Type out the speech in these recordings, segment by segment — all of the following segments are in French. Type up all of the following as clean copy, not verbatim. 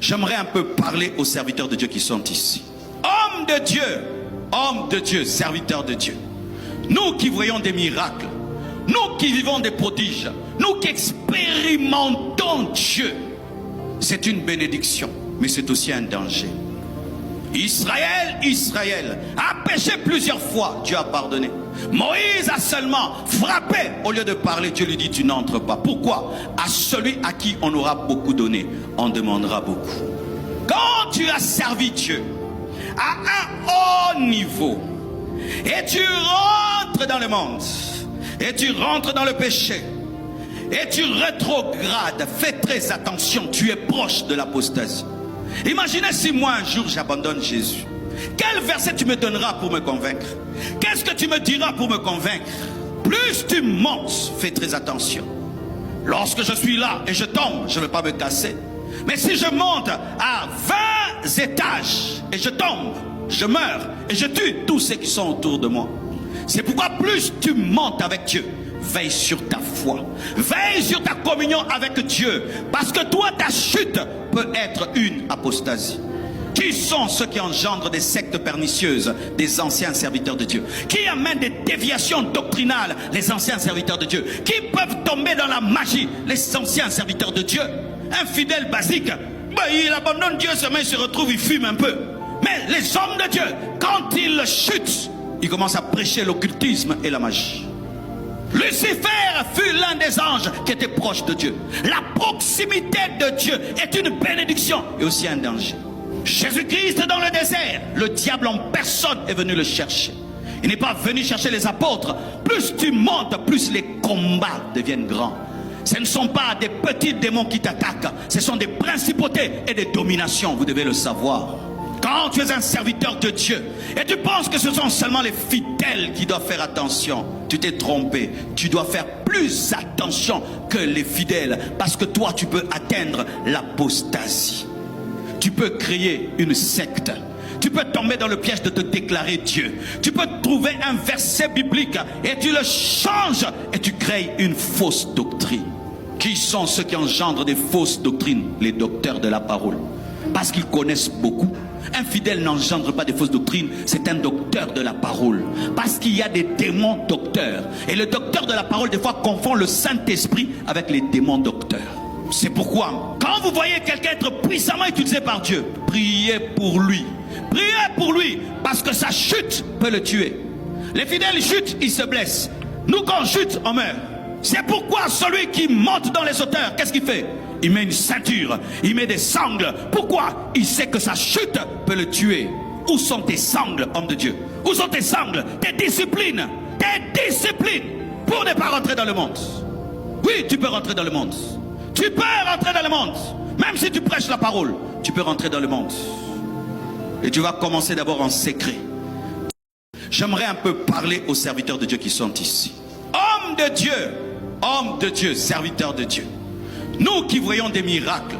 J'aimerais un peu parler aux serviteurs de Dieu qui sont ici. Hommes de Dieu, serviteurs de Dieu. Nous qui voyons des miracles, nous qui vivons des prodiges, nous qui expérimentons Dieu, c'est une bénédiction, mais c'est aussi un danger. Israël a péché plusieurs fois, Dieu a pardonné. Moïse a seulement frappé, au lieu de parler, Dieu lui dit tu n'entres pas. Pourquoi? À celui à qui on aura beaucoup donné, on demandera beaucoup. Quand tu as servi Dieu à un haut niveau et tu rentres dans le monde et tu rentres dans le péché et tu rétrogrades, fais très attention, tu es proche de l'apostasie. Imaginez si moi un jour j'abandonne Jésus. Quel verset tu me donneras pour me convaincre? Qu'est-ce que tu me diras pour me convaincre? Plus tu montes, fais très attention. Lorsque je suis là et je tombe, je ne vais pas me casser. Mais si je monte à 20 étages et je tombe, je meurs et je tue tous ceux qui sont autour de moi. C'est pourquoi plus tu montes avec Dieu, veille sur ta foi, veille sur ta communion avec Dieu, parce que toi ta chute peut être une apostasie. Qui sont ceux qui engendrent des sectes pernicieuses? Des anciens serviteurs de Dieu. Qui amènent des déviations doctrinales? Les anciens serviteurs de Dieu. Qui peuvent tomber dans la magie? Les anciens serviteurs de Dieu. Un fidèle basique, il abandonne Dieu seulement, il se retrouve, il fume un peu. Mais les hommes de Dieu, quand ils chutent, ils commencent à prêcher l'occultisme et la magie. Lucifer fut l'un des anges qui était proche de Dieu. La proximité de Dieu est une bénédiction et aussi un danger. Jésus-Christ dans le désert, le diable en personne est venu le chercher. Il n'est pas venu chercher les apôtres. Plus tu montes, plus les combats deviennent grands. Ce ne sont pas des petits démons qui t'attaquent, ce sont des principautés et des dominations, vous devez le savoir. Quand tu es un serviteur de Dieu et tu penses que ce sont seulement les fidèles qui doivent faire attention, tu t'es trompé. Tu dois faire plus attention que les fidèles, parce que toi tu peux atteindre l'apostasie. Tu peux créer une secte. Tu peux tomber dans le piège de te déclarer Dieu. Tu peux trouver un verset biblique et tu le changes et tu crées une fausse doctrine. Qui sont ceux qui engendrent des fausses doctrines? Les docteurs de la parole. Parce qu'ils connaissent beaucoup. Un fidèle n'engendre pas de fausses doctrines, c'est un docteur de la parole. Parce qu'il y a des démons docteurs. Et le docteur de la parole, des fois, confond le Saint-Esprit avec les démons docteurs. C'est pourquoi, quand vous voyez quelqu'un être puissamment utilisé par Dieu, priez pour lui. Priez pour lui, parce que sa chute peut le tuer. Les fidèles chutent, ils se blessent. Nous, quand on chute, on meurt. C'est pourquoi celui qui monte dans les hauteurs, qu'est-ce qu'il fait? Il met une ceinture, il met des sangles. Pourquoi? Il sait que sa chute peut le tuer. Où sont tes sangles, homme de Dieu? Où sont tes sangles? Tes disciplines pour ne pas rentrer dans le monde. Oui, tu peux rentrer dans le monde. Tu peux rentrer dans le monde. Même si tu prêches la parole, tu peux rentrer dans le monde. Et tu vas commencer d'abord en secret. J'aimerais un peu parler aux serviteurs de Dieu qui sont ici. Hommes de Dieu, serviteurs de Dieu. Nous qui voyons des miracles,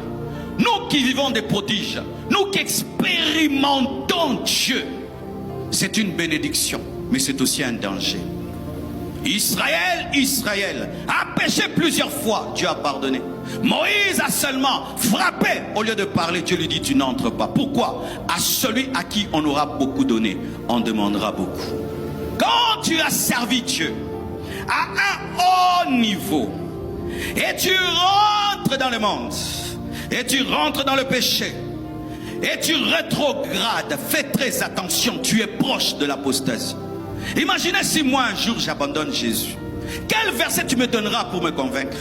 nous qui vivons des prodiges, nous qui expérimentons Dieu, c'est une bénédiction, mais c'est aussi un danger. Israël a péché plusieurs fois, Dieu a pardonné. Moïse a seulement frappé, au lieu de parler, Dieu lui dit tu n'entres pas. Pourquoi? À celui à qui on aura beaucoup donné, on demandera beaucoup. Quand tu as servi Dieu à un haut niveau et tu rentres dans le monde et tu rentres dans le péché et tu rétrogrades, fais très attention, tu es proche de l'apostasie. Imaginez si moi un jour j'abandonne Jésus. Quel verset tu me donneras pour me convaincre?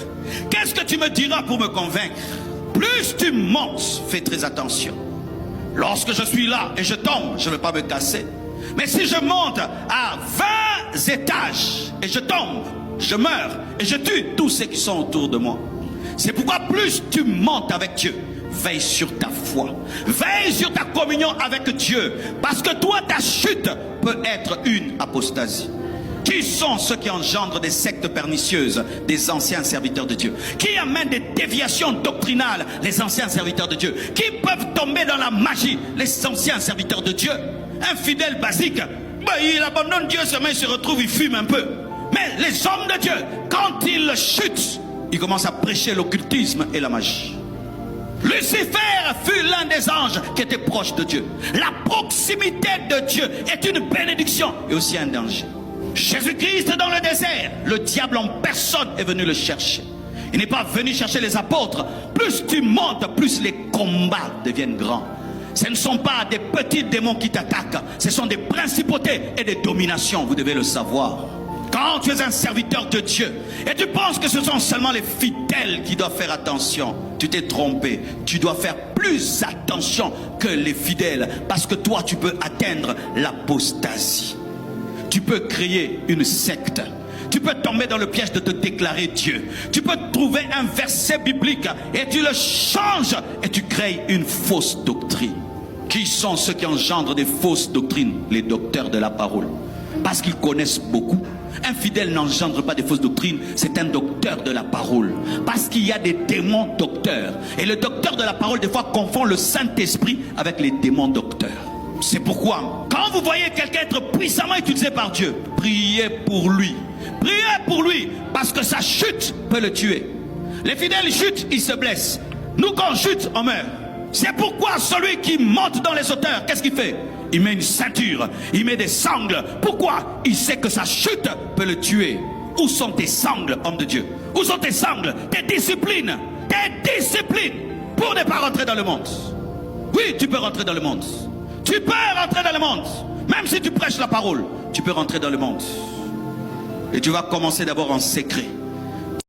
Qu'est-ce que tu me diras pour me convaincre? Plus tu montes, fais très attention. Lorsque je suis là et je tombe, je ne vais pas me casser. Mais si je monte à 20 étages et je tombe, je meurs et je tue tous ceux qui sont autour de moi. C'est pourquoi plus tu montes avec Dieu, veille sur ta foi, veille sur ta communion avec Dieu, parce que toi ta chute peut être une apostasie. Qui sont ceux qui engendrent des sectes pernicieuses? Des anciens serviteurs de Dieu. Qui amènent des déviations doctrinales? Les anciens serviteurs de Dieu. Qui peuvent tomber dans la magie? Les anciens serviteurs de Dieu. Un fidèle basique, il abandonne Dieu seulement, il se retrouve, il fume un peu. Mais les hommes de Dieu, quand ils chutent, ils commencent à prêcher l'occultisme et la magie. Lucifer fut l'un des anges qui était proche de Dieu. La proximité de Dieu est une bénédiction et aussi un danger. Jésus-Christ dans le désert, le diable en personne est venu le chercher. Il n'est pas venu chercher les apôtres. Plus tu montes, plus les combats deviennent grands. Ce ne sont pas des petits démons qui t'attaquent. Ce sont des principautés et des dominations, vous devez le savoir. Quand tu es un serviteur de Dieu et tu penses que ce sont seulement les fidèles qui doivent faire attention, tu t'es trompé. Tu dois faire plus attention que les fidèles parce que toi tu peux atteindre l'apostasie. Tu peux créer une secte. Tu peux tomber dans le piège de te déclarer Dieu. Tu peux trouver un verset biblique et tu le changes et tu crées une fausse doctrine. Qui sont ceux qui engendrent des fausses doctrines? Les docteurs de la parole. Parce qu'ils connaissent beaucoup. Un fidèle n'engendre pas des fausses doctrines, c'est un docteur de la parole. Parce qu'il y a des démons docteurs. Et le docteur de la parole, des fois, confond le Saint-Esprit avec les démons docteurs. C'est pourquoi, quand vous voyez quelqu'un être puissamment utilisé par Dieu, priez pour lui. Priez pour lui, parce que sa chute peut le tuer. Les fidèles chutent, ils se blessent. Nous, quand on chute, on meurt. C'est pourquoi celui qui monte dans les hauteurs, qu'est-ce qu'il fait? Il met une ceinture, il met des sangles. Pourquoi? Il sait que sa chute peut le tuer. Où sont tes sangles, homme de Dieu? Où sont tes sangles? Tes disciplines pour ne pas rentrer dans le monde. Oui, tu peux rentrer dans le monde. Tu peux rentrer dans le monde. Même si tu prêches la parole, tu peux rentrer dans le monde. Et tu vas commencer d'abord en secret.